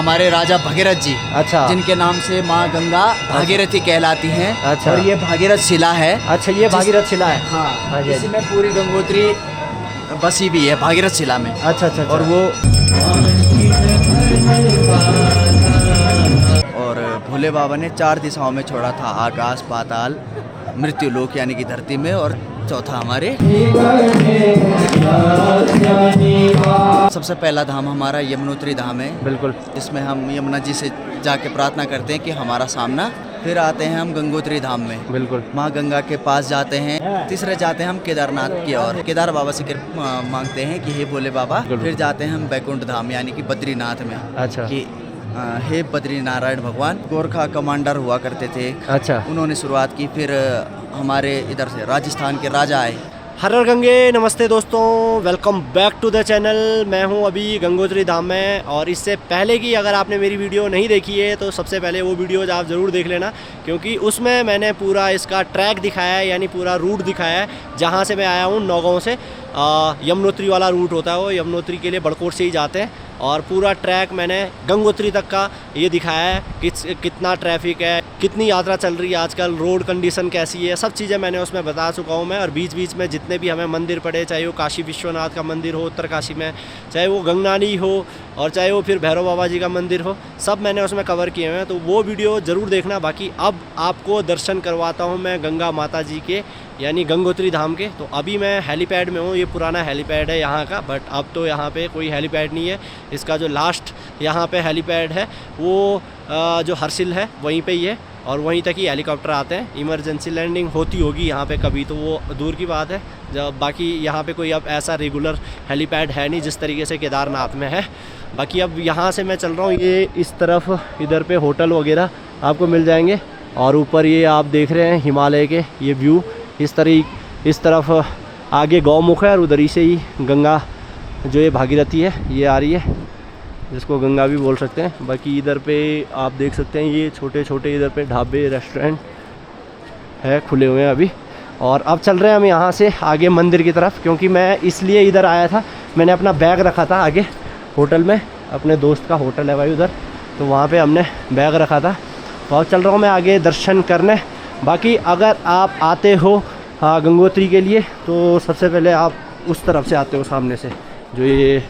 हमारे राजा भगीरथ जी। अच्छा। जिनके नाम से माँ गंगा भागीरथी कहलाती हैं। अच्छा। और ये भागीरथ शिला है। अच्छा, ये भागीरथ शिला है। हाँ, इसमें पूरी गंगोत्री बसी भी है भागीरथ शिला में। अच्छा अच्छा। और वो और भोले बाबा ने 4 दिशाओं में छोड़ा था, आकाश, पाताल, मृत्यु लोक यानी कि धरती में, और चौथा हमारे सबसे पहला धाम हमारा यमुनोत्री धाम है। बिल्कुल। इसमें हम यमुना जी से जाके प्रार्थना करते हैं कि हमारा सामना। फिर आते हैं हम गंगोत्री धाम में। बिल्कुल। माँ गंगा के पास जाते हैं। तीसरे जाते हैं हम केदारनाथ की ओर, केदार बाबा से मांगते हैं कि हे भोले बाबा। फिर जाते हैं हम बैकुंठ धाम यानी कि बद्रीनाथ में। अच्छा। कि हे बद्रीनारायण भगवान। गोरखा कमांडर हुआ करते थे। अच्छा। उन्होंने शुरुआत की। फिर हमारे इधर से राजस्थान के राजा आए। हर हर गंगे। नमस्ते दोस्तों, welcome back to the channel. मैं हूं अभी गंगोत्री धाम में, और इससे पहले की अगर आपने मेरी वीडियो नहीं देखी है तो सबसे पहले वो वीडियोज आप ज़रूर देख लेना, क्योंकि उसमें मैंने पूरा इसका ट्रैक दिखाया है, यानी पूरा रूट दिखाया है। जहां से मैं आया हूं नौगांव से, यमुनोत्री वाला रूट होता है वो, यमुनोत्री के लिए बड़कोट से ही जाते हैं। और पूरा ट्रैक मैंने गंगोत्री तक का ये दिखाया है कि कितना ट्रैफिक है, कितनी यात्रा चल रही है आजकल, रोड कंडीशन कैसी है, सब चीज़ें मैंने उसमें बता चुका हूँ मैं। और बीच बीच में जितने भी हमें मंदिर पड़े, चाहे वो काशी विश्वनाथ का मंदिर हो उत्तरकाशी में, चाहे वो गंगनानी हो, और चाहे वो फिर भैरव बाबा जी का मंदिर हो, सब मैंने उसमें कवर किए हुए हैं। तो वो वीडियो ज़रूर देखना। बाकी अब आपको दर्शन करवाता हूँ मैं गंगा माता जी के, यानी गंगोत्री धाम के। तो अभी मैं हेलीपैड में हूँ। ये पुराना हेलीपैड है यहाँ का, बट अब तो यहाँ पे कोई हेलीपैड नहीं है। इसका जो लास्ट यहाँ पे हेलीपैड है वो जो हर्सिल है वहीं पे ही है, और वहीं तक ही हेलीकॉप्टर आते हैं। इमरजेंसी लैंडिंग होती होगी यहाँ पे कभी, तो वो दूर की बात है। जब बाकी यहाँ पे कोई अब ऐसा रेगुलर हेलीपैड है नहीं जिस तरीके से केदारनाथ में है। बाकी अब यहाँ से मैं चल रहा हूँ, ये इस तरफ इधर पे होटल वगैरह आपको मिल जाएंगे। और ऊपर ये आप देख रहे हैं हिमालय के ये व्यू, इस तरफ आगे गौमुख है, और उधर ही से ही गंगा जो ये भागीरथी है ये आ रही है, जिसको गंगा भी बोल सकते हैं। बाकी इधर पे आप देख सकते हैं ये छोटे छोटे इधर पे ढाबे रेस्टोरेंट है खुले हुए हैं अभी। और अब चल रहे हैं हम यहाँ से आगे मंदिर की तरफ, क्योंकि मैं इसलिए इधर आया था, मैंने अपना बैग रखा था आगे होटल में, अपने दोस्त का होटल है भाई उधर, तो वहाँ पे हमने बैग रखा था। तो अब चल रहा हूँ मैं आगे दर्शन करने। बाकी अगर आप आते हो गंगोत्री के लिए तो सबसे पहले आप उस तरफ से आते हो, सामने से जो ये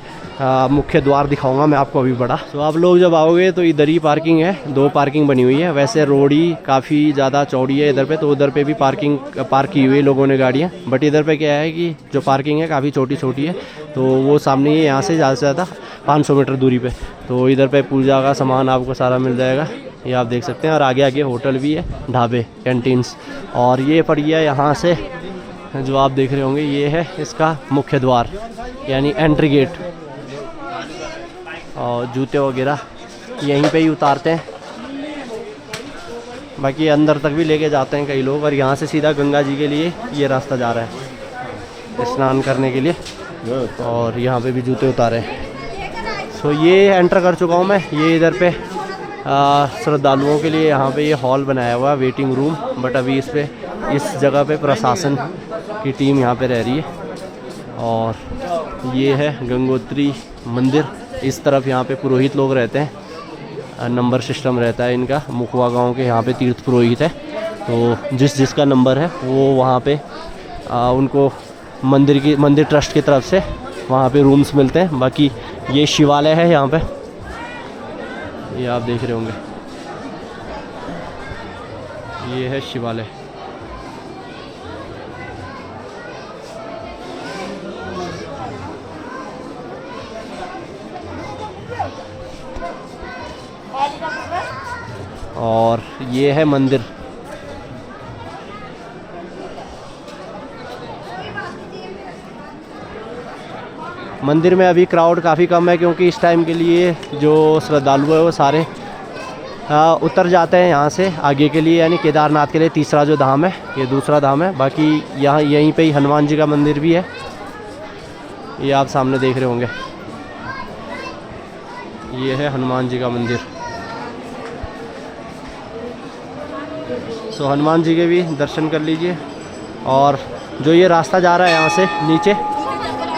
मुख्य द्वार दिखाऊंगा मैं आपको अभी बड़ा। तो आप लोग जब आओगे तो इधर ही पार्किंग है, 2 पार्किंग बनी हुई है। वैसे रोड ही काफ़ी ज़्यादा चौड़ी है इधर पे, तो उधर पे भी पार्क की हुई है लोगों ने गाड़ियाँ। बट इधर पे क्या है कि जो पार्किंग है काफ़ी छोटी छोटी है, तो वो सामने ही यहाँ से ज़्यादा से ज़्यादा 500 मीटर दूरी पे। तो इधर पे पूजा का सामान आपको सारा मिल जाएगा, ये आप देख सकते हैं। और आगे आगे होटल भी है, ढाबे, कैंटीन्स। और ये पड़ी है यहाँ से जो आप देख रहे होंगे, ये है इसका मुख्य द्वार यानी एंट्री गेट। और जूते वगैरह यहीं पे ही उतारते हैं, बाकी अंदर तक भी लेके जाते हैं कई लोग। और यहाँ से सीधा गंगा जी के लिए ये रास्ता जा रहा है स्नान करने के लिए, और यहाँ पे भी जूते उतारे हैं। सो ये एंटर कर चुका हूँ मैं। ये इधर पे श्रद्धालुओं के लिए यहाँ पे ये हॉल बनाया हुआ है, वेटिंग रूम। बट अभी इस जगह पे प्रशासन की टीम यहाँ पे रह रही है। और ये है गंगोत्री मंदिर। इस तरफ यहाँ पे पुरोहित लोग रहते हैं, नंबर सिस्टम रहता है इनका। मुखवा गांव के यहाँ पे तीर्थ पुरोहित है, तो जिसका नंबर है वो वहाँ पे उनको मंदिर ट्रस्ट की तरफ से वहाँ पे रूम्स मिलते हैं। बाकी ये शिवालय है यहाँ पे, ये आप देख रहे होंगे, ये है शिवालय। और ये है मंदिर। मंदिर में अभी क्राउड काफ़ी कम है, क्योंकि इस टाइम के लिए जो श्रद्धालु है वो सारे उतर जाते हैं यहाँ से आगे के लिए, यानी केदारनाथ के लिए। तीसरा जो धाम है ये दूसरा धाम है। बाकी यहाँ यहीं पे ही हनुमान जी का मंदिर भी है, ये आप सामने देख रहे होंगे, ये है हनुमान जी का मंदिर। सो हनुमान जी के भी दर्शन कर लीजिए। और जो ये रास्ता जा रहा है यहाँ से नीचे,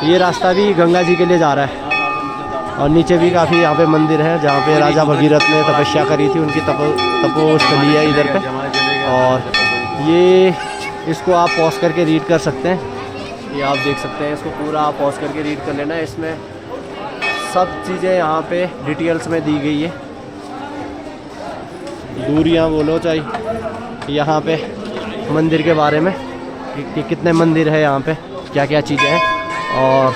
ये रास्ता भी गंगा जी के लिए जा रहा है। और नीचे भी काफ़ी यहाँ पे मंदिर है जहाँ पे राजा भगीरथ ने तपस्या करी थी, उनकी तपोस्थली है इधर पे। और ये इसको आप पॉज करके रीड कर सकते हैं, ये आप देख सकते हैं, इसको पूरा आप पॉज करके रीड कर लेना है। इसमें सब चीज़ें यहाँ पे डिटेल्स में दी गई है, दूरियाँ बोलो चाहे यहाँ पे मंदिर के बारे में कि कितने मंदिर है यहाँ पे, क्या क्या चीज़ें हैं। और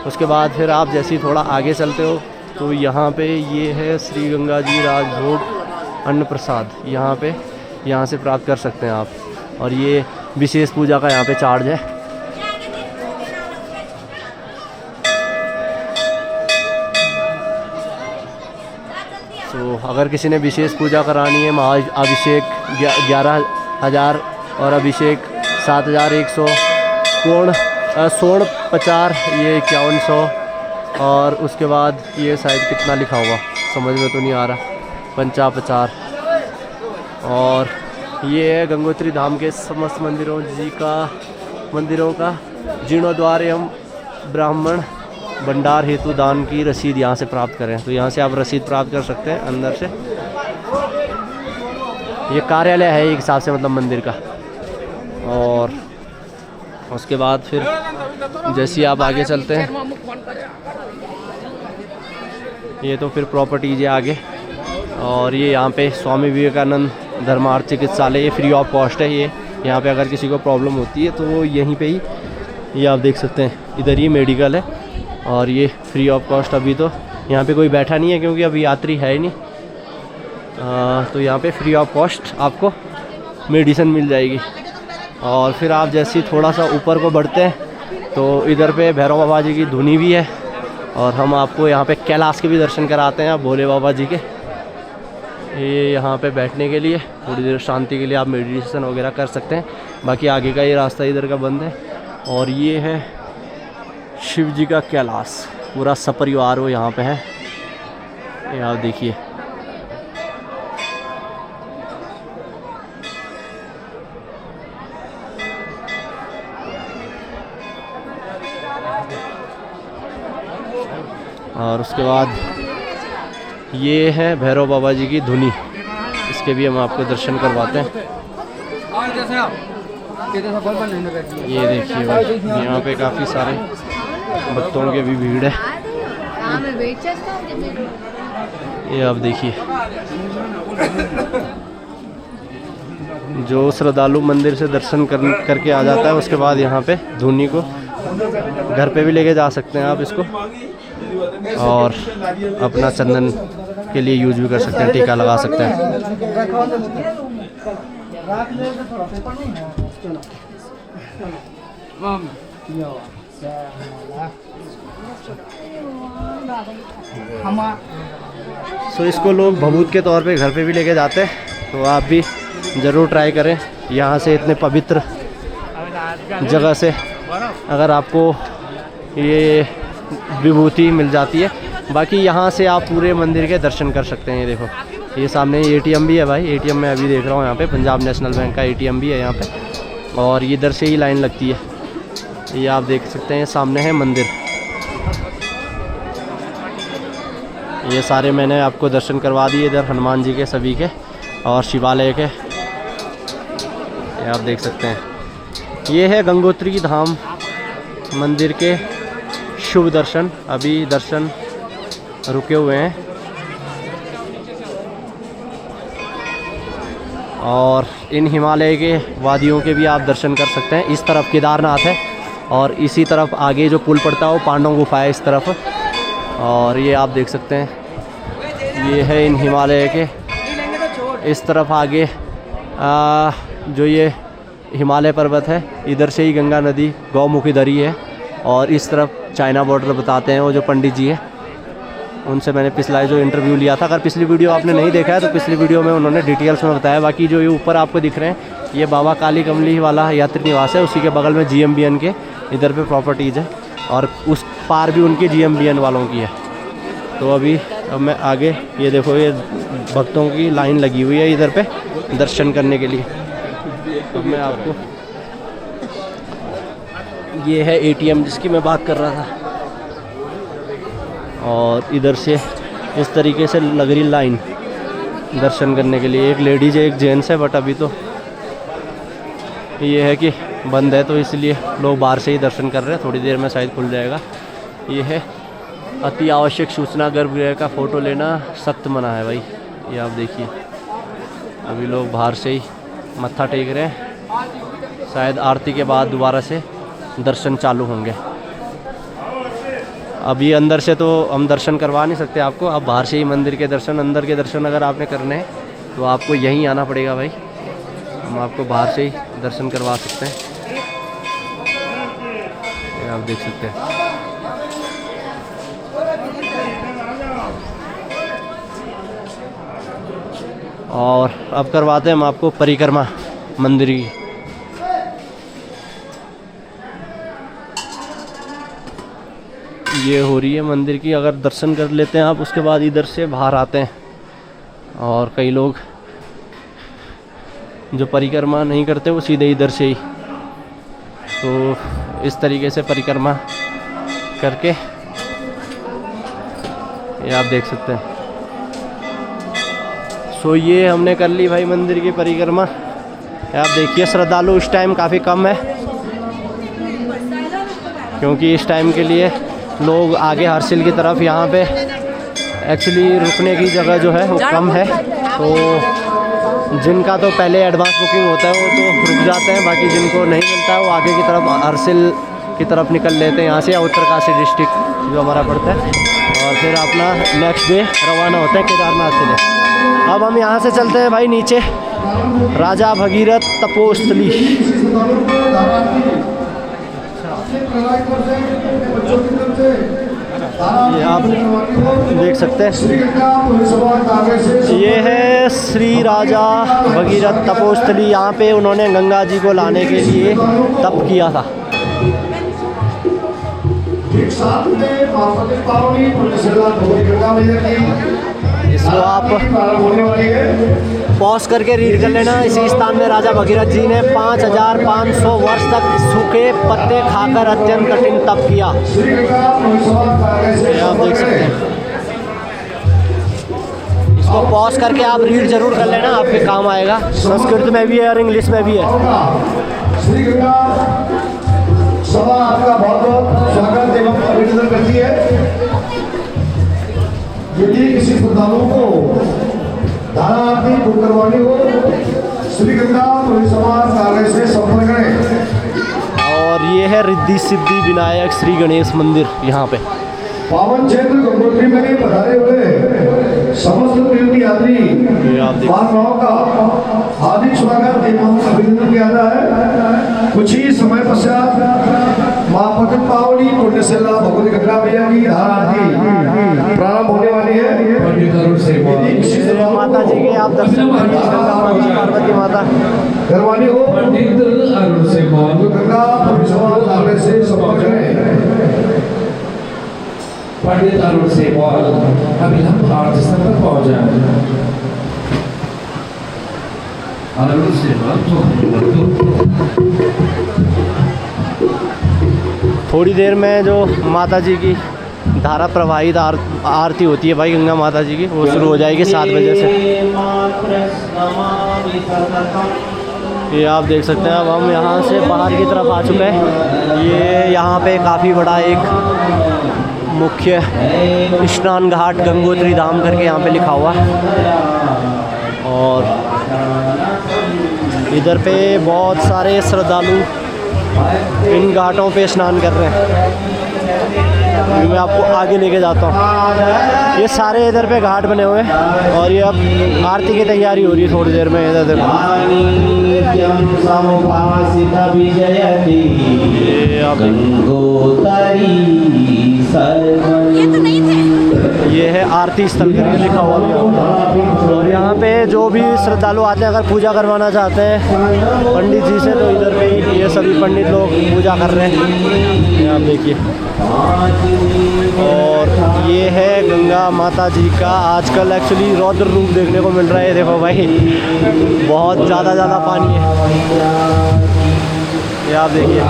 उसके बाद फिर आप जैसे ही थोड़ा आगे चलते हो तो यहाँ पे ये है श्री गंगा जी राजभोग अन्न प्रसाद, यहाँ से प्राप्त कर सकते हैं आप। और ये विशेष पूजा का यहाँ पे चार्ज है। तो अगर किसी ने विशेष पूजा करानी है, महा अभिषेक 11,000 और अभिषेक 7,100, स्वर्ण प्रचार ये 5100, और उसके बाद ये शायद कितना लिखा हुआ समझ में तो नहीं आ रहा, पंचाप्रचार। और ये है गंगोत्री धाम के समस्त मंदिरों का जीर्णोद्वार एवं ब्राह्मण भंडार हेतु दान की रसीद यहाँ से प्राप्त करें। तो यहाँ से आप रसीद प्राप्त कर सकते हैं अंदर से। ये कार्यालय है एक हिसाब से, मतलब मंदिर का। और उसके बाद फिर जैसे आप आगे चलते हैं, ये तो फिर प्रॉपर्टीज है आगे। और ये यहाँ पे स्वामी विवेकानंद धर्मार्थ चिकित्सालय, ये फ्री ऑफ कॉस्ट है। ये यहाँ पे अगर किसी को प्रॉब्लम होती है तो वो यहीं पे ही, ये आप देख सकते हैं, इधर ही मेडिकल है। और ये फ्री ऑफ कॉस्ट, अभी तो यहाँ पे कोई बैठा नहीं है क्योंकि अभी यात्री है ही नहीं। तो यहाँ पे फ्री ऑफ कॉस्ट आपको मेडिसिन मिल जाएगी। और फिर आप जैसे ही थोड़ा सा ऊपर को बढ़ते हैं तो इधर पे भैरव बाबा जी की धुनी भी है। और हम आपको यहाँ पे कैलाश के भी दर्शन कराते हैं, आप भोले बाबा जी के। ये यहाँ पे बैठने के लिए थोड़ी देर शांति के लिए आप मेडिटेशन वगैरह कर सकते हैं। बाकी आगे का ये रास्ता इधर का बंद है। और ये है शिव जी का कैलाश, पूरा सपरिवार वो यहाँ पे है, ये आप देखिए। और उसके बाद ये है भैरव बाबा जी की धुनी, इसके भी हम आपको दर्शन करवाते हैं। ये देखिए भाई, यहाँ पे काफ़ी सारे भक्तों की भी भीड़ है, ये आप देखिए। जो श्रद्धालु मंदिर से दर्शन करके आ जाता है, उसके बाद यहाँ पे धुनी को घर पे भी लेके जा सकते हैं आप इसको, और अपना चंदन के लिए यूज भी कर सकते हैं, टीका लगा सकते हैं। सो इसको लोग भभूत के तौर पे घर पे भी लेके जाते हैं, तो आप भी ज़रूर ट्राई करें। यहाँ से इतने पवित्र जगह से अगर आपको ये विभूति मिल जाती है। बाकी यहाँ से आप पूरे मंदिर के दर्शन कर सकते हैं। ये देखो, ये सामने एटीएम भी है भाई, एटीएम में अभी देख रहा हूँ यहाँ पे पंजाब नेशनल बैंक का एटीएम भी है यहाँ पे। और ये इधर से ही लाइन लगती है, ये आप देख सकते हैं, सामने है मंदिर। ये सारे मैंने आपको दर्शन करवा दिए, इधर हनुमान जी के सभी के और शिवालय के, ये आप देख सकते हैं। ये है गंगोत्री धाम मंदिर के शुभ दर्शन, अभी दर्शन रुके हुए हैं। और इन हिमालय के वादियों के भी आप दर्शन कर सकते हैं। इस तरफ केदारनाथ है और इसी तरफ आगे जो पुल पड़ता है वो पांडव गुफा है इस तरफ। और ये आप देख सकते हैं, ये है इन हिमालय के इस तरफ आगे जो ये हिमालय पर्वत है, इधर से ही गंगा नदी गौमुखी दरी है। और इस तरफ चाइना बॉर्डर बताते हैं वो जो पंडित जी हैं, उनसे मैंने पिछला जो इंटरव्यू लिया था। अगर पिछली वीडियो आपने नहीं देखा है तो पिछली वीडियो में उन्होंने डिटेल्स में बताया। बाकी जो ये ऊपर आपको दिख रहे हैं, ये बाबा काली कमली वाला यात्री निवास है, उसी के बगल में GMBN के इधर पे प्रॉपर्टीज़ है, और उस पार भी उनकी GMBN वालों की है। तो अब मैं आगे, ये देखो, ये भक्तों की लाइन लगी हुई है इधर पे दर्शन करने के लिए। तो मैं आपको, ये है ATM जिसकी मैं बात कर रहा था। और इधर से इस तरीके से लग रही लाइन दर्शन करने के लिए। एक लेडीज़ है, एक जेंट्स है, बट अभी तो ये है कि बंद है, तो इसलिए लोग बाहर से ही दर्शन कर रहे हैं। थोड़ी देर में शायद खुल जाएगा। ये है अति आवश्यक सूचना, गर्भगृह का फ़ोटो लेना सख्त मना है भाई। ये आप देखिए, अभी लोग बाहर से ही मत्था टेक रहे हैं। शायद आरती के बाद दोबारा से दर्शन चालू होंगे। अभी अंदर से तो हम दर्शन करवा नहीं सकते आपको, अब बाहर से ही मंदिर के दर्शन, अंदर के दर्शन अगर आपने करने हैं तो आपको यहीं आना पड़ेगा भाई। हम आपको बाहर से ही दर्शन करवा सकते हैं। ये आप देख सकते हैं। और अब करवाते हैं हम आपको परिक्रमा मंदिर की। ये हो रही है मंदिर की। अगर दर्शन कर लेते हैं आप, उसके बाद इधर से बाहर आते हैं। और कई लोग जो परिक्रमा नहीं करते वो सीधे इधर से ही, तो इस तरीके से परिक्रमा करके ये आप देख सकते हैं। सो ये हमने कर ली भाई मंदिर की परिक्रमा। आप देखिए श्रद्धालु इस टाइम काफ़ी कम है, क्योंकि इस टाइम के लिए लोग आगे हर्षिल की तरफ, यहाँ पे एक्चुअली रुकने की जगह जो है वो कम है। तो जिनका तो पहले एडवांस बुकिंग होता है वो तो रुक जाते हैं, बाकी जिनको नहीं मिलता है वो आगे की तरफ हर्षिल की तरफ निकल लेते हैं यहाँ से, या उत्तरकाशी डिस्ट्रिक्ट जो हमारा पड़ता है, और फिर अपना नेक्स्ट डे रवाना होते हैं केदारनाथ के लिए। अब हम यहाँ से चलते हैं भाई नीचे, राजा भगीरथ तपोस्थली। ये आप देख सकते हैं, ये है श्री राजा भगीरथ तपोस्थली। यहाँ पे उन्होंने गंगा जी को लाने के लिए तप किया था। इसको आप पॉज करके रीड कर लेना। इसी स्थान में राजा भगीरथ जी ने 5500 वर्ष तक सूखे पत्ते खाकर अत्यंत कठिन तप किया। आप देख सकते हैं। इसको पॉज करके आप रीड जरूर कर लेना, आपके काम आएगा। संस्कृत में भी है और इंग्लिश में भी है। सभा आपका बहुत बहुत स्वागत एवं अभिनंदन करती है। यदि किसी श्रद्धालु को धारा आरती बुक करवानी हो, श्री गंगा समाज कार्यालय से संपर्क करें। और ये है रिद्धि सिद्धि विनायक श्री गणेश मंदिर। यहाँ पे पावन क्षेत्र गंगोत्री में पधारे हुए समस्त तीर्थ यात्री महानुभावों का हार्दिक स्वागत एवं अभिनंदन किया जाता है। कुछ ही समय पश्चात माँ पतित पावनी पुण्यशिला भगवती गंगा मैया की धारा आरती प्रारंभ होने वाली है। माता जी के आप दर्शन करिए, पार्वती माता करवानी हो पंडित अरुण से गंगा समाज से संपर्क करें। पंडित अरुण से अभिलंब आरती स्थल पर पहुंच जाए। अरुण से थोड़ी देर में जो माता जी की धारा प्रवाहित आरती होती है भाई गंगा माता जी की, वो शुरू हो जाएगी 7 बजे से। ये आप देख सकते हैं। अब हम यहाँ से बाहर की तरफ आ चुके हैं। ये यहाँ पे काफ़ी बड़ा एक मुख्य स्नान घाट गंगोत्री धाम करके यहाँ पे लिखा हुआ है, और इधर पे बहुत सारे श्रद्धालु इन घाटों पे स्नान कर रहे हैं। मैं आपको आगे लेके जाता हूँ। ये सारे इधर पे घाट बने हुए हैं, और ये अब आरती की तैयारी हो रही है थोड़ी देर में। इधर देखो, ये है आरती स्थल करके लिखा हुआ भी। और यहाँ पे जो भी श्रद्धालु आते हैं अगर पूजा करवाना चाहते हैं पंडित जी से, तो इधर पे ही ये सभी पंडित लोग पूजा कर रहे हैं। ये आप देखिए। और ये है गंगा माता जी का आजकल एक्चुअली रौद्र रूप देखने को मिल रहा है। देखो भाई, बहुत ज़्यादा पानी है। ये आप देखिए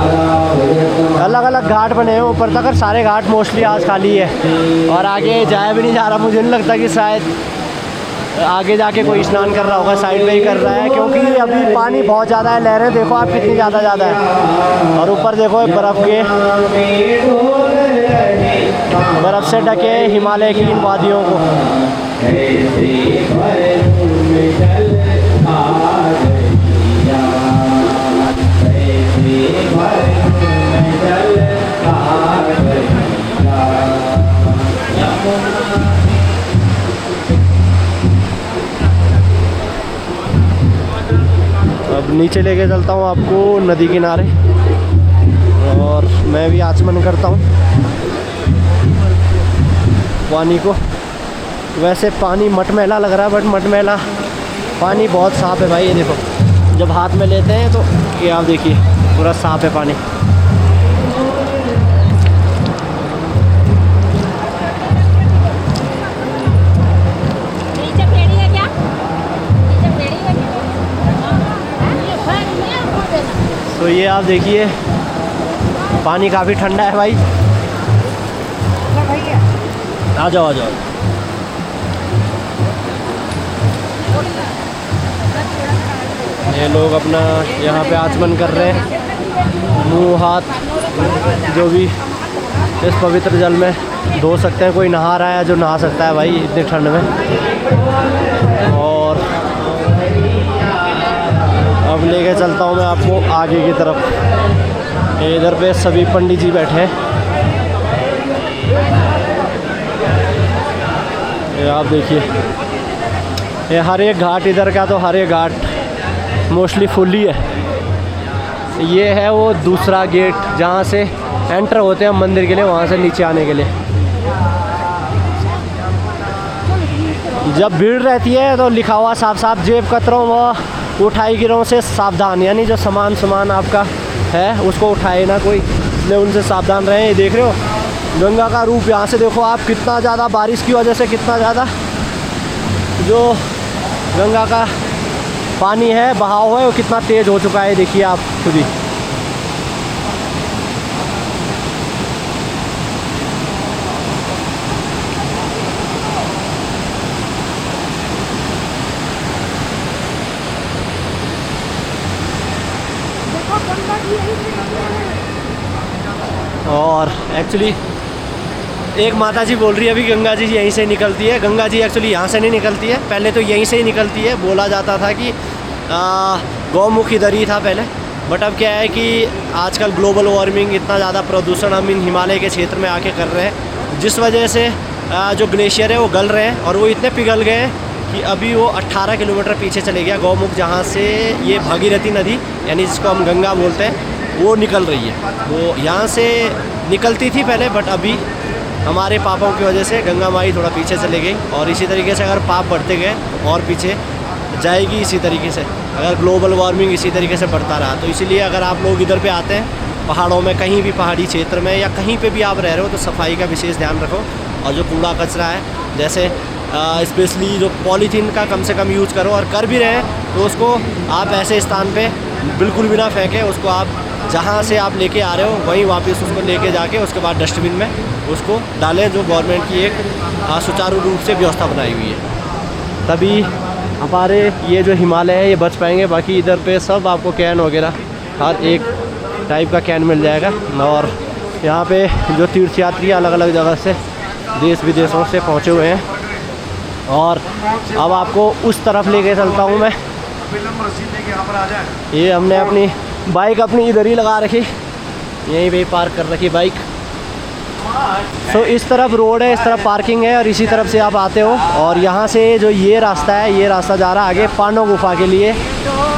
अलग अलग घाट बने हैं ऊपर तक, और सारे घाट मोस्टली आज खाली है और आगे जाया भी नहीं जा रहा। मुझे नहीं लगता कि शायद आगे जाके कोई स्नान कर रहा होगा, साइड में ही कर रहा है, क्योंकि अभी पानी बहुत ज़्यादा है। लहरें देखो आप कितनी ज़्यादा है, और ऊपर देखो बर्फ़ से ढके हिमालय की इन वादियों को। अब नीचे लेके चलता हूँ आपको नदी किनारे, और मैं भी आचमन करता हूँ पानी को। वैसे पानी मटमैला लग रहा है, बट मटमैला पानी बहुत साफ़ है भाई। ये देखो जब हाथ में लेते हैं तो ये आप देखिए पूरा साफ़ है पानी। तो ये आप देखिए पानी काफ़ी ठंडा है भाई। आ जाओ आ जाओ। ये लोग अपना यहाँ पे आचमन कर रहे हैं, मुंह हाथ जो भी इस पवित्र जल में धो सकते हैं। कोई नहा रहा है, जो नहा सकता है भाई इतनी ठंड में। और अब लेके चलता हूँ मैं आपको आगे की तरफ। इधर पे सभी पंडित जी बैठे हैं, ये आप देखिए। ये हर एक घाट इधर का, तो हर एक घाट मोस्टली फुल ही है। ये है वो दूसरा गेट जहाँ से एंटर होते हैं मंदिर के लिए, वहाँ से नीचे आने के लिए। जब भीड़ रहती है तो लिखा हुआ साफ साफ जेब कतरों व उठाई गिरों से सावधान, यानी जो सामान आपका है उसको उठाए ना कोई, इसलिए उनसे सावधान रहें। ये देख रहे हो गंगा का रूप, यहाँ से देखो आप कितना ज़्यादा बारिश की वजह से कितना ज़्यादा जो गंगा का पानी है, बहाव है, वो कितना तेज़ हो चुका है। देखिए आप खुद ही। और एक्चुअली एक माता जी बोल रही है अभी गंगा जी यहीं से निकलती है। गंगा जी एक्चुअली यहाँ से नहीं निकलती है, पहले तो यहीं से ही निकलती है। बोला जाता था कि गौमुख इधर ही था पहले, बट अब क्या है कि आजकल ग्लोबल वार्मिंग, इतना ज़्यादा प्रदूषण हम इन हिमालय के क्षेत्र में आके कर रहे हैं, जिस वजह से जो ग्लेशियर है वो गल रहे हैं, और वो इतने पिघल गए हैं कि अभी वो 18 किलोमीटर पीछे चले गया गौमुख, जहाँ से ये भागीरथी नदी यानी जिसको हम गंगा बोलते हैं वो निकल रही है। वो यहाँ से निकलती थी पहले, बट अभी हमारे पापों की वजह से गंगा माई थोड़ा पीछे चले गई, और इसी तरीके से अगर पाप बढ़ते गए और पीछे जाएगी इसी तरीके से, अगर ग्लोबल वार्मिंग इसी तरीके से बढ़ता रहा। तो इसीलिए अगर आप लोग इधर पे आते हैं पहाड़ों में, कहीं भी पहाड़ी क्षेत्र में या कहीं पे भी आप रह रहे हो, तो सफाई का विशेष ध्यान रखो। और जो कूड़ा कचरा है, जैसे स्पेशली जो पॉलीथीन का कम से कम यूज़ करो, और कर भी रहे हैं तो उसको आप ऐसे स्थान पे बिल्कुल भी ना फेंकें। उसको आप जहाँ से आप लेके आ रहे हो वहीं वापस उसको लेके जाके उसके बाद डस्टबिन में उसको डालें, जो गवर्नमेंट की एक सुचारू रूप से व्यवस्था बनाई हुई है। तभी हमारे ये जो हिमालय है ये बच पाएंगे। बाकी इधर पे सब आपको कैन वगैरह हर एक टाइप का कैन मिल जाएगा। और यहाँ पे जो तीर्थयात्री अलग अलग जगह से देश विदेशों से पहुँचे हुए हैं। और अब आपको उस तरफ लेके चलता हूँ मैं। ये हमने अपनी बाइक अपनी इधर ही लगा रखी, यहीं पे पार्क कर रखी बाइक। तो इस तरफ रोड है, इस तरफ पार्किंग है, और इसी तरफ से आप आते हो। और यहाँ से जो ये रास्ता है, ये रास्ता जा रहा है आगे पांडव गुफा के लिए।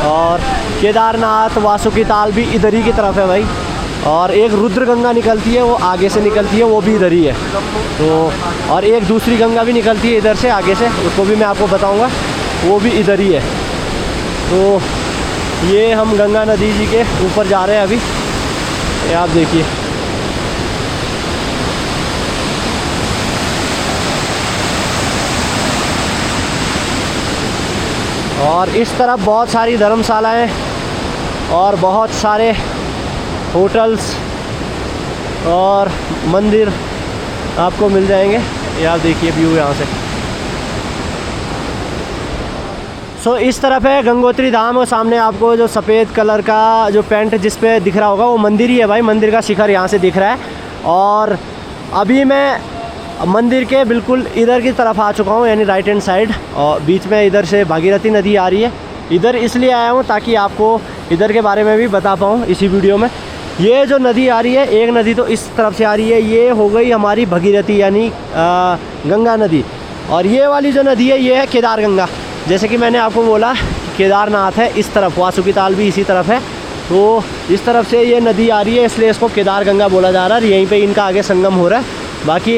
और केदारनाथ वासुकी ताल भी इधर ही की तरफ है भाई। और एक रुद्र गंगा निकलती है, वो आगे से निकलती है, वो भी इधर ही है। तो और एक दूसरी गंगा भी निकलती है इधर से आगे से, उसको भी मैं आपको बताऊँगा, वो भी इधर ही है। तो ये हम गंगा नदी जी के ऊपर जा रहे हैं अभी, ये आप देखिए। और इस तरफ बहुत सारी धर्मशालाएं और बहुत सारे होटल्स और मंदिर आपको मिल जाएंगे। ये आप देखिए व्यू यहाँ से। सो इस तरफ है गंगोत्री धाम और सामने आपको जो सफ़ेद कलर का जो पेंट जिस पे दिख रहा होगा वो मंदिर ही है भाई। मंदिर का शिखर यहाँ से दिख रहा है। और अभी मैं मंदिर के बिल्कुल इधर की तरफ आ चुका हूँ, यानी राइट हैंड साइड, और बीच में इधर से भागीरथी नदी आ रही है। इधर इसलिए आया हूँ ताकि आपको इधर के बारे में भी बता पाऊँ इसी वीडियो में। ये जो नदी आ रही है, एक नदी तो इस तरफ से आ रही है, ये हो गई हमारी भगीरथी यानी गंगा नदी। और ये वाली जो नदी है ये है केदार गंगा। जैसे कि मैंने आपको बोला केदारनाथ है इस तरफ, वासुकी ताल भी इसी तरफ है, तो इस तरफ से ये नदी आ रही है इसलिए इसको केदार गंगा बोला जा रहा है। यहीं पे इनका आगे संगम हो रहा है। बाकी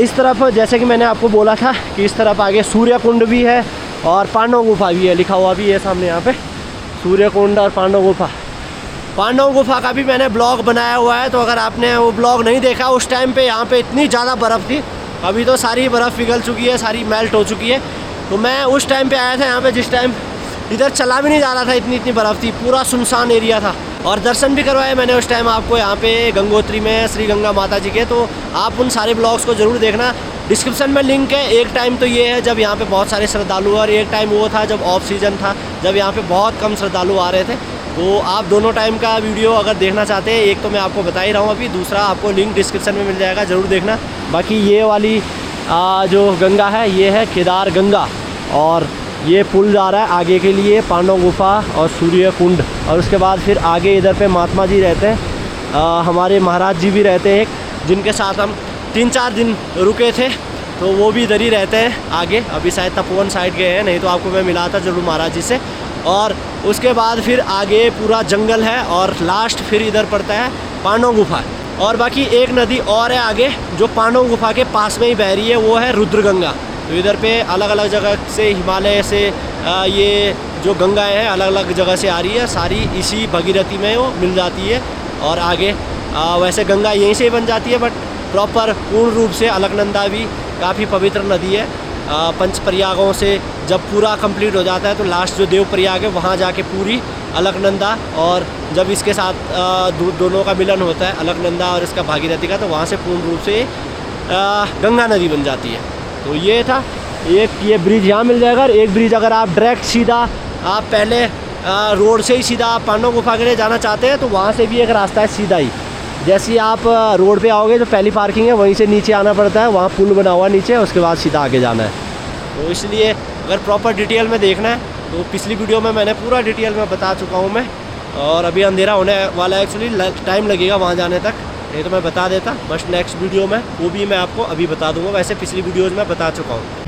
इस तरफ जैसे कि मैंने आपको बोला था कि इस तरफ आगे सूर्य कुंड भी है और पांडव गुफा भी है, लिखा हुआ भी है सामने यहाँ पे सूर्य कुंड और पांडव गुफा। पांडव गुफा का भी मैंने ब्लॉग बनाया हुआ है, तो अगर आपने वो ब्लॉग नहीं देखा, उस टाइम पे यहाँ पे इतनी ज़्यादा बर्फ़ थी। अभी तो सारी बर्फ़ पिघल चुकी है, सारी मेल्ट हो चुकी है। तो मैं उस टाइम पे आया था यहाँ पे जिस टाइम इधर चला भी नहीं जा रहा था, इतनी बर्फ़ थी, पूरा सुनसान एरिया था। और दर्शन भी करवाए मैंने उस टाइम आपको यहाँ पे गंगोत्री में श्री गंगा माता जी के। तो आप उन सारे ब्लॉग्स को ज़रूर देखना, डिस्क्रिप्शन में लिंक है। एक टाइम तो ये है जब यहाँ पे बहुत सारे श्रद्धालु, और एक टाइम वो था जब ऑफ सीज़न था, जब यहाँ पे बहुत कम श्रद्धालु आ रहे थे। तो आप दोनों टाइम का वीडियो अगर देखना चाहते हैं, एक तो मैं आपको बता ही रहा हूँ अभी, दूसरा आपको लिंक डिस्क्रिप्शन में मिल जाएगा, ज़रूर देखना। बाकी ये वाली जो गंगा है ये है केदार गंगा, और ये पुल जा रहा है आगे के लिए पांडव गुफा और सूर्य कुंड। और उसके बाद फिर आगे इधर पे महात्मा जी रहते हैं, हमारे महाराज जी भी रहते हैं, जिनके साथ हम 3-4 दिन रुके थे, तो वो भी इधर ही रहते हैं आगे। अभी शायद तपोवन साइड गए हैं, नहीं तो आपको मैं मिला था जरूर महाराज जी से। और उसके बाद फिर आगे पूरा जंगल है और लास्ट फिर इधर पड़ता है पांडव गुफा। और बाकी एक नदी और है आगे जो पांडव गुफा के पास में ही बह रही है, वो है रुद्रगंगा। तो इधर पे अलग अलग जगह से, हिमालय से ये जो गंगाएं हैं अलग अलग जगह से आ रही है, सारी इसी भगीरथी में वो मिल जाती है। और आगे वैसे गंगा यहीं से ही बन जाती है, बट प्रॉपर पूर्ण रूप से अलकनंदा भी काफ़ी पवित्र नदी है। पंच प्रयागों से जब पूरा कंप्लीट हो जाता है तो लास्ट जो देव प्रयाग है वहाँ जाके पूरी अलकनंदा, और जब इसके साथ दोनों का मिलन होता है अलकनंदा और इसका भागीरथी का, तो वहाँ से पूर्ण रूप से गंगा नदी बन जाती है। तो ये था एक, ये ब्रिज यहाँ मिल जाएगा। और एक ब्रिज अगर आप डायरेक्ट सीधा आप पहले रोड से ही सीधा आप पांडव गुफा के लिए जाना चाहते हैं, तो वहाँ से भी एक रास्ता है सीधा ही। जैसे ही आप रोड पे आओगे, जो पहली पार्किंग है वहीं से नीचे आना पड़ता है, वहाँ पुल बना हुआ नीचे, उसके बाद सीधा आगे जाना है। तो इसलिए अगर प्रॉपर डिटेल में देखना है तो पिछली वीडियो में मैंने पूरा डिटेल में बता चुका हूँ मैं। और अभी अंधेरा होने वाला है, एक्चुअली टाइम लगेगा वहाँ जाने तक, नहीं तो मैं बता देता। बस नेक्स्ट वीडियो में वो भी मैं आपको अभी बता दूंगा, वैसे पिछली वीडियोज़ में बता चुका हूँ।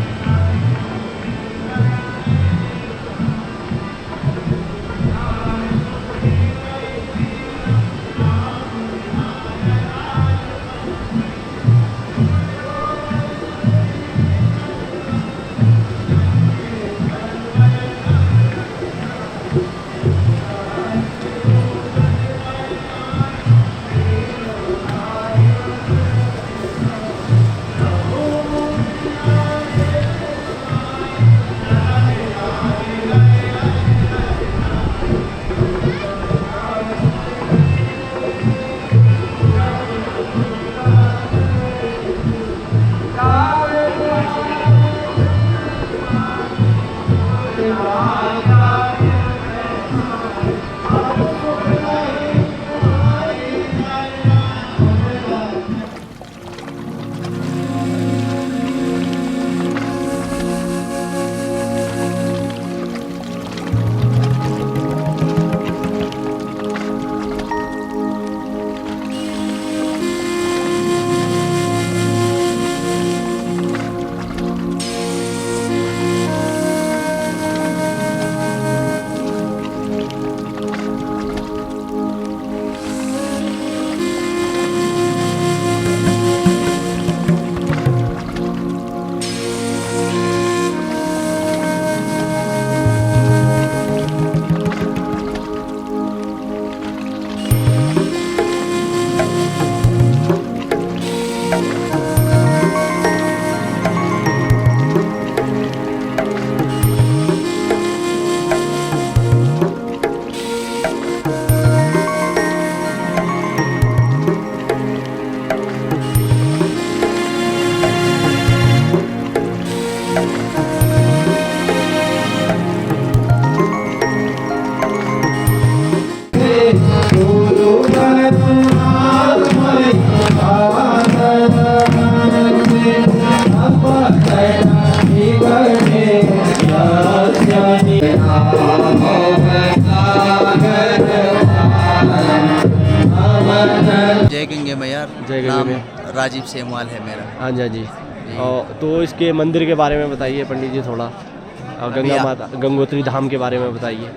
जय गंगे मैया। जय गंगे नाम मैया। राजीव सेमवाल है मेरा। हाँ जी, हाँ जी। और तो इसके मंदिर के बारे में बताइए पंडित जी थोड़ा, और गंगा माता गंगोत्री धाम के बारे में बताइए।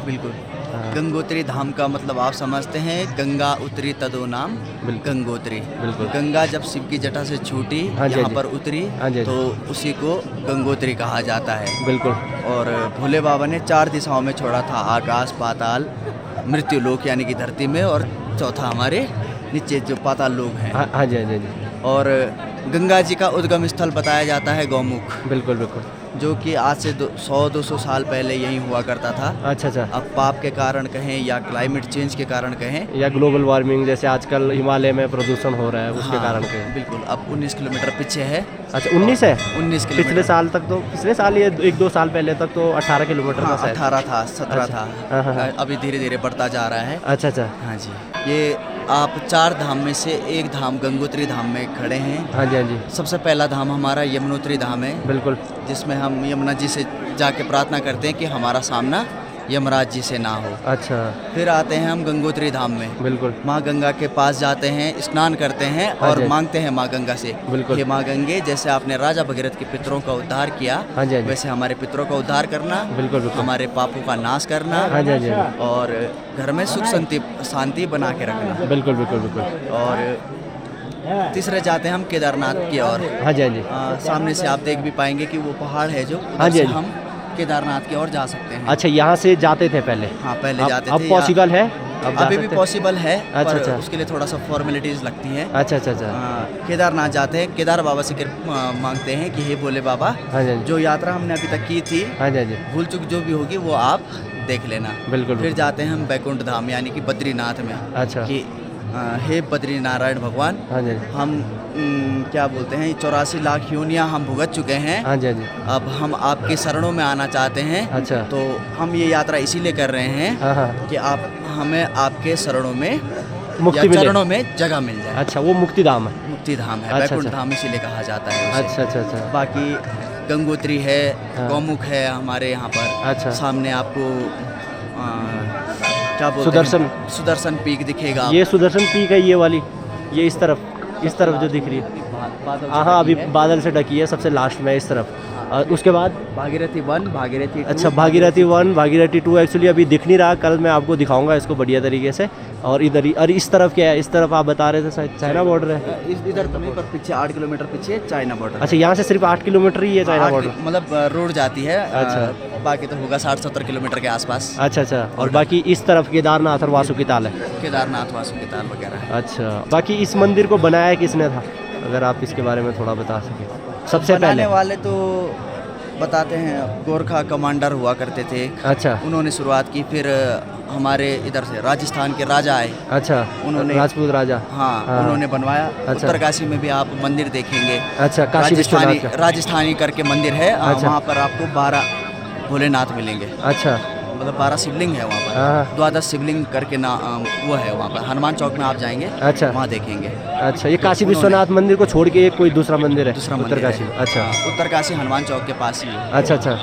बिल्कुल। हाँ। गंगोत्री धाम का मतलब आप समझते हैं, गंगा उतरी तदो नाम बिल्कुल। गंगोत्री। बिल्कुल। गंगा जब शिव की जटा से छूटी हाँ जी, यहाँ हाँ जी। पर उतरी, हाँ जी। तो उसी को गंगोत्री कहा जाता है। बिल्कुल। और भोले बाबा ने 4 दिशाओं में छोड़ा था, आकाश, पाताल, मृत्यु लोक यानी कि धरती में, और चौथा हमारे नीचे जो पाताल लोक हैं। हाँ हाँ जी, हाँ जी, हाँ जी। और गंगा जी का उद्गम स्थल बताया जाता है गौमुख, बिल्कुल बिल्कुल। जो कि आज से 100-200 साल पहले यही हुआ करता था। अच्छा अच्छा। अब पाप के कारण कहें या क्लाइमेट चेंज के कारण कहें, या ग्लोबल वार्मिंग जैसे आजकल हिमालय में प्रदूषण हो रहा है उसके हाँ, कारण के। बिल्कुल। अब 19 किलोमीटर पीछे है। अच्छा 19 है? 19 पिछले किलोमीटर। साल तक तो, पिछले साल ये 1-2 साल पहले तक तो 18 किलोमीटर हाँ, था शायद। 18 था, 17 अच्छा। था। हाँ, हाँ, हाँ। अभी धीरे धीरे बढ़ता जा रहा है। अच्छा अच्छा। हाँ जी। ये आप 4 धाम में से एक धाम गंगोत्री धाम में खड़े हैं। हाँ जी, हाँ जी। सबसे पहला धाम हमारा यमुनोत्री धाम है, बिल्कुल। जिसमें हम यमुना जी से जाके प्रार्थना करते हैं कि हमारा सामना यमराज जी से ना हो। अच्छा। फिर आते हैं हम गंगोत्री धाम में, बिल्कुल। माँ गंगा के पास जाते हैं, स्नान करते हैं हाँ और जी। मांगते हैं माँ गंगा से, बिल्कुल। हे माँ गंगे, जैसे आपने राजा भगीरथ के पितरों का उद्धार किया, हाँ जी, हाँ जी। वैसे हमारे पितरों का उद्धार करना, बिल्कुल बिल्कुल। हमारे पापों का नाश करना, हाँ जी, हाँ जी, हाँ और घर में सुख शांति बना के रखना। जी। बिल्कुल बिल्कुल बिल्कुल। और तीसरे जाते हैं हम केदारनाथ की ओर। हाँ जी, हाँ जी। सामने से आप देख भी पाएंगे कि वो पहाड़ है, जो उधर हाँ जी, से हाँ जी। हम केदारनाथ की ओर जा सकते हैं। अच्छा, यहाँ से जाते थे पहले? हाँ, पहले जाते अब थे। पॉसिबल है? अब जा अभी भी सकते हैं? पॉसिबल है, अच्छा, पर अच्छा। उसके लिए थोड़ा सा फॉर्मेलिटीज लगती है। अच्छा अच्छा अच्छा। केदारनाथ जाते हैं, केदार बाबा से मांगते हैं कि हे भोले बाबा, हाँ जी, हाँ जी। जो यात्रा हमने अभी तक की थी, हाँ जी, हाँ जी। भूल चुक जो भी होगी वो आप देख लेना। बिल्कुल फिर बिल्कुल। जाते हैं हम बैकुंठ धाम यानी कि बद्रीनाथ में। अच्छा। कि हे बद्री नारायण भगवान, हाँ जी, हम क्या बोलते हैं, 84 लाख योनियाँ हम भुगत चुके हैं, हाँ जी, हाँ जी। अब हम आपके शरणों में आना चाहते हैं। अच्छा। तो हम ये यात्रा इसीलिए कर रहे हैं हाँ हाँ। कि आप हमें आपके शरणों में मुक्ति या मिले। चरणों में जगह मिल जाए। अच्छा, वो मुक्ति धाम है? मुक्ति धाम है, अच्छा, बैकुंठ अच्छा। धाम इसीलिए कहा जाता है उसे। अच्छा अच्छा अच्छा। बाकी गंगोत्री है, हाँ। गौमुख है हमारे यहाँ पर। अच्छा। सामने आपको क्या बोलते सुदर्शन। हैं, सुदर्शन पीक दिखेगा। ये सुदर्शन पीक है, ये वाली, ये इस तरफ जो दिख रही है। बादल हाँ हाँ, अभी बादल से ढकी है सबसे लास्ट में इस तरफ। और उसके बाद भागीरथी 1, भागीरथी 2, अच्छा, भागीरथी 1, भागीरथी 2 एक्चुअली अभी दिख नहीं रहा, कल मैं आपको दिखाऊंगा इसको बढ़िया तरीके से। और इधर ही, और इस तरफ क्या है, इस तरफ आप बता रहे थे शायद चाइना बॉर्डर है। इधर तो नहीं, पर पीछे 8 किलोमीटर पीछे चाइना बॉर्डर। अच्छा, यहाँ से सिर्फ 8 किलोमीटर ही है चाइना बॉर्डर? मतलब रोड जाती है। अच्छा। बाकी तो होगा 60-70 किलोमीटर के आसपास। अच्छा अच्छा। और बाकी इस तरफ केदारनाथ और वासुकी ताल है? केदारनाथ, वासुकी ताल वगैरह। अच्छा। बाकी इस मंदिर को बनाया किसने था, अगर आप इसके बारे में थोड़ा बता सकें? सबसे बनाने पहले वाले तो बताते हैं, गोरखा कमांडर हुआ करते थे। अच्छा। उन्होंने शुरुआत की, फिर हमारे इधर से राजस्थान के राजा आए। अच्छा, उन्होंने राजपूत राजा। हाँ, उन्होंने बनवाया। अच्छा। उत्तरकाशी में भी आप मंदिर देखेंगे। अच्छा, काशी विश्वनाथ का। राजस्थानी करके मंदिर है। अच्छा। वहाँ पर आपको 12 भोलेनाथ मिलेंगे। अच्छा। मतलब 12 शिवलिंग है वहाँ हाँ। पर। 12 शिवलिंग करके वो है वहाँ पर। हनुमान चौक में आप जाएंगे, अच्छा। वहाँ देखेंगे। अच्छा, ये काशी विश्वनाथ मंदिर को छोड़ के एक कोई दूसरा मंदिर है? दूसरा मंदिर उत्तरकाशी है। में। अच्छा उत्तरकाशी हनुमान चौक के पास ही है। अच्छा अच्छा।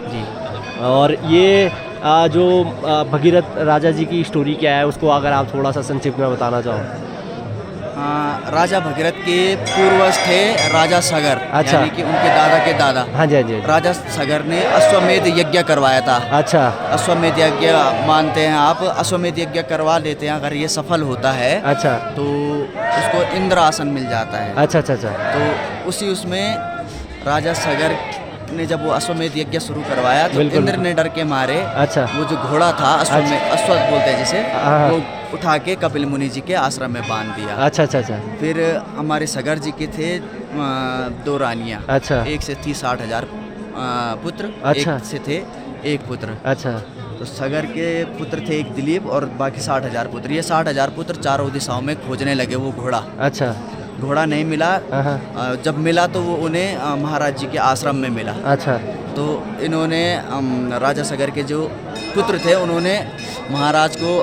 जी। और ये जो भगीरथ राजा जी की स्टोरी क्या है, उसको अगर आप थोड़ा सा संक्षिप्त में बताना चाहो। राजा भगीरथ के पूर्वज थे राजा सगर। अच्छा। यानी कि उनके दादा के दादा। हाँ जी, हाँ जी। राजा सगर ने अश्वमेध यज्ञ करवाया था। अच्छा। अश्वमेध यज्ञ मानते हैं आप, अश्वमेध यज्ञ करवा लेते हैं, अगर ये सफल होता है अच्छा। तो उसको इंद्र आसन मिल जाता है। अच्छा अच्छा अच्छा। तो उसमें राजा सगर ने जब वो अश्वमेध यज्ञ शुरू करवाया तो बिल्कुल। इंद्र ने डर के मारे अच्छा। वो जो घोड़ा था, अश्व बोलते हैं जिसे, हाँ। वो उठा के कपिल मुनि जी के आश्रम में बांध दिया। अच्छा अच्छा अच्छा। फिर हमारे सगर जी के थे 2 रानियाँ। अच्छा। एक से थी 60,000 पुत्र। अच्छा। एक से थे 1 पुत्र। अच्छा। तो सगर के पुत्र थे एक दिलीप और बाकी 60,000 पुत्र। ये 60,000 पुत्र चारों दिशाओं में खोजने लगे वो घोड़ा। अच्छा। घोड़ा नहीं मिला। हाँ। जब मिला तो वो उन्हें महाराज जी के आश्रम में मिला। अच्छा। तो इन्होंने राजा सगर के जो पुत्र थे उन्होंने महाराज को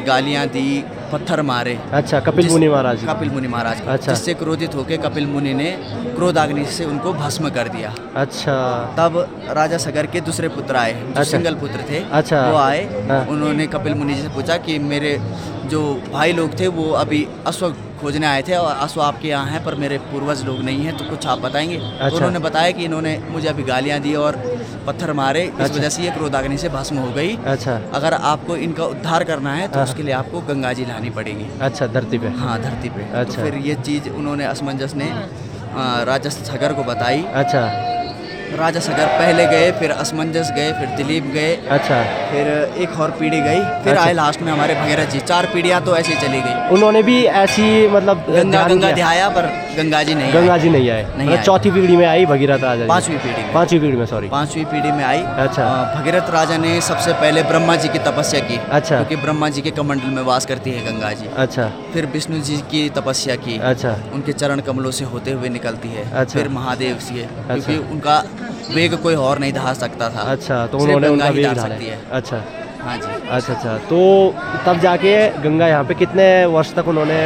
गालियाँ दी, पत्थर मारे। अच्छा, कपिल मुनि महाराज। कपिल मुनि महाराज को, अच्छा। जिससे क्रोधित होकर कपिल मुनि ने क्रोधाग्नि से उनको भस्म कर दिया। अच्छा। तब राजा सगर के दूसरे पुत्र आए, जो अच्छा। सिंगल पुत्र थे। अच्छा। वो आए, हाँ। उन्होंने कपिल मुनि जी से पूछा कि मेरे जो भाई लोग थे वो अभी अश्व खोजने आए थे और अश्व आपके यहाँ है, पर मेरे पूर्वज लोग नहीं हैं, तो कुछ आप बताएंगे? अच्छा। तो उन्होंने बताया कि इन्होंने मुझे अभी गालियाँ दी और पत्थर मारे, इस अच्छा। वजह से ये क्रोधाग्नि से भस्म हो गई। अच्छा। अगर आपको इनका उद्धार करना है तो हाँ। उसके लिए आपको गंगा जी लानी पड़ेगी। अच्छा, धरती पे। हाँ, धरती पे। अच्छा। तो फिर ये चीज़ उन्होंने असमंजस ने राजा सगर को बताई। अच्छा। राजा सगर पहले गए, फिर असमंजस गए, फिर दिलीप गए, अच्छा। फिर एक और पीढ़ी गई, फिर अच्छा। आए लास्ट में हमारे भगीरथ जी। 4 पीढ़ियाँ तो ऐसी चली गई। उन्होंने भी ऐसी मतलब गंगा ध्यान दिया? ध्याया, पर गंगा जी नहीं गंगा आए। जी नहीं आए, नहीं मतलब आए। चौथी पीढ़ी में आई भगीरथ राजा जी। 5वीं पीढ़ी में। 5वीं पीढ़ी में, सॉरी। 5वीं पीढ़ी में आई। अच्छा। भगीरथ राजा ने सबसे पहले ब्रह्मा जी की तपस्या की। अच्छा। क्योंकि ब्रह्मा जी के कमंडल में वास करती है गंगा जी। अच्छा। फिर विष्णु जी की तपस्या की। अच्छा। उनके चरण कमलों से होते हुए निकलती है। अच्छा। फिर महादेव से, क्योंकि उनका वेग कोई और नहीं ढा सकता था। अच्छा, तो सिर्फ उन्होंने गंगा उनका ही वेग ढा ढाला सकती है। अच्छा। हाँ जी। अच्छा। अच्छा, तो तब जाके गंगा यहाँ पे कितने वर्ष तक उन्होंने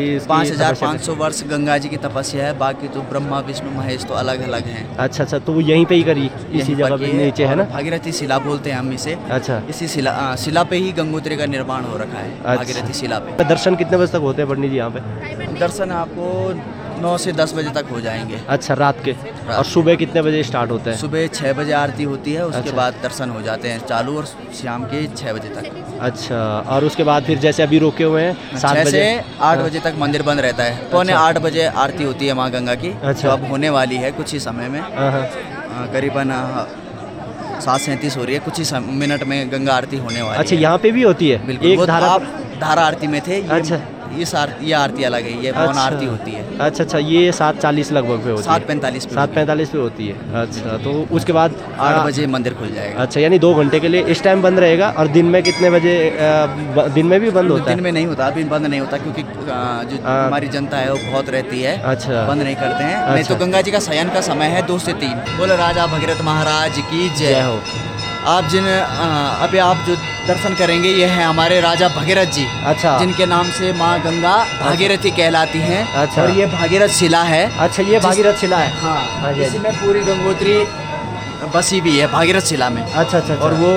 इसकी 5500 वर्ष गंगा जी की तपस्या है। बाकी तो ब्रह्मा विष्णु महेश तो अलग अलग हैं। अच्छा। अच्छा, तो वो यहीं पे ही करी, इसी यहीं जगह पर पे की है। नीचे है ना? भागीरथी शिला बोलते हैं हम इसे। अच्छा। इसी शिला पे ही गंगोत्री का निर्माण हो रखा है। अच्छा। भागीरथी शिला पे दर्शन कितने बजे तक होते हैं पंडित जी यहाँ पे? दर्शन आपको 9 से 10 बजे तक हो जाएंगे। अच्छा, रात के। और सुबह कितने बजे स्टार्ट होते हैं? सुबह 6 बजे आरती होती है, उसके अच्छा। बाद दर्शन हो जाते हैं चालू, और शाम के 6 बजे तक। अच्छा, और उसके बाद फिर जैसे अभी रोके हुए हैं 7 6 बजे से 8 बजे तक मंदिर बंद रहता है। पौने अच्छा। 8 बजे आरती होती है माँ गंगा की, अच्छा। जो अब होने वाली है कुछ ही समय में। हाँ, हाँ। करीबन 7:37 हो रही है, कुछ ही मिनट में गंगा आरती होने वाली अच्छा, है। यहाँ पे भी होती है? बिल्कुल। एक वो धारा आप धारा आरती में थे। अच्छा। ये आरती अलग है, ये पौन अच्छा। आरती होती है। अच्छा। अच्छा, ये 7:40 लगभग पे होती है? 7:45 पे। 7:45 पे होती है। अच्छा, तो उसके बाद 8 बजे मंदिर खुल जाएगा। अच्छा, यानी 2 घंटे के लिए इस टाइम बंद रहेगा। और दिन में कितने बजे दिन में भी बंद होता है? दिन में नहीं होता, अभी बंद नहीं होता, क्योंकि जो हमारी जनता है वो बहुत रहती है। अच्छा। बंद नहीं करते हैं। नहीं तो अच्छा। गंगा जी का शयन का समय है 2 से 3। बोलो राजा भगीरथ महाराज की जय जय। हो। आप अभी आप जो दर्शन करेंगे ये है हमारे राजा भगीरथ जी। अच्छा। जिनके नाम से माँ गंगा भागीरथी कहलाती हैं। अच्छा। और ये भागीरथ शिला है। अच्छा, ये भागीरथ शिला है? हाँ हाँ, जी। इसमें पूरी गंगोत्री बसी भी है भागीरथ शिला में। अच्छा। अच्छा। और वो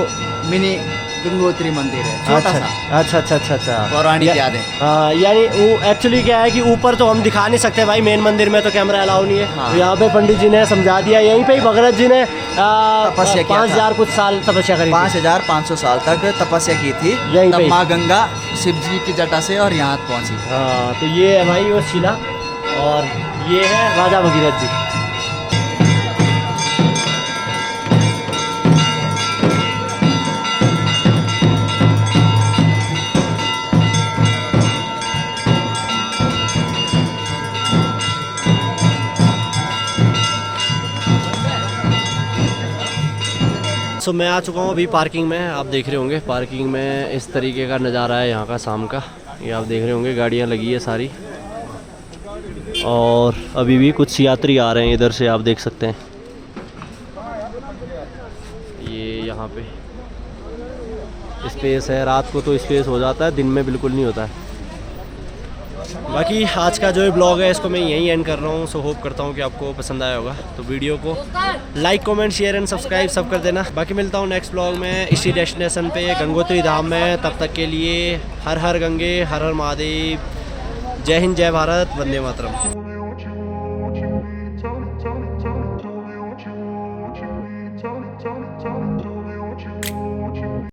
मिनी गंगोत्री मंदिर है, छोटा अच्छा। सा। अच्छा। अच्छा। अच्छा। अच्छा, पौराणिक यादें। हाँ, यानी वो एक्चुअली क्या है कि ऊपर तो हम दिखा नहीं सकते भाई, मेन मंदिर में तो कैमरा अलाउ नहीं है। हाँ। तो यहाँ पे पंडित जी ने समझा दिया। यहीं पे ही भगीरथ जी ने तपस्या किया था। 5000 कुछ साल तपस्या करी थी। 5500 साल तक तपस्या की थी। यहीं पे तब ही। माँ गंगा शिव जी की जटा से और यहाँ पहुँची। हाँ, तो ये है भाई वो शिला, और ये है राजा भगीरथ जी। सो मैं आ चुका हूँ अभी पार्किंग में। आप देख रहे होंगे पार्किंग में इस तरीके का नज़ारा है यहाँ का शाम का। ये आप देख रहे होंगे गाड़ियाँ लगी है सारी, और अभी भी कुछ यात्री आ रहे हैं इधर से, आप देख सकते हैं। ये यहाँ पे स्पेस है, रात को तो स्पेस हो जाता है, दिन में बिल्कुल नहीं होता है। बाकी आज का जो ये ब्लॉग है इसको मैं यहीं एंड कर रहा हूँ। सो होप करता हूँ कि आपको पसंद आया होगा। तो वीडियो को like comment share and subscribe सब कर देना। बाकी मिलता हूँ नेक्स्ट ब्लॉग में इसी डेस्टिनेशन पे गंगोत्री धाम में। तब तक के लिए हर हर गंगे, हर हर महादेव। जय हिंद, जय भारत, वंदे मातरम।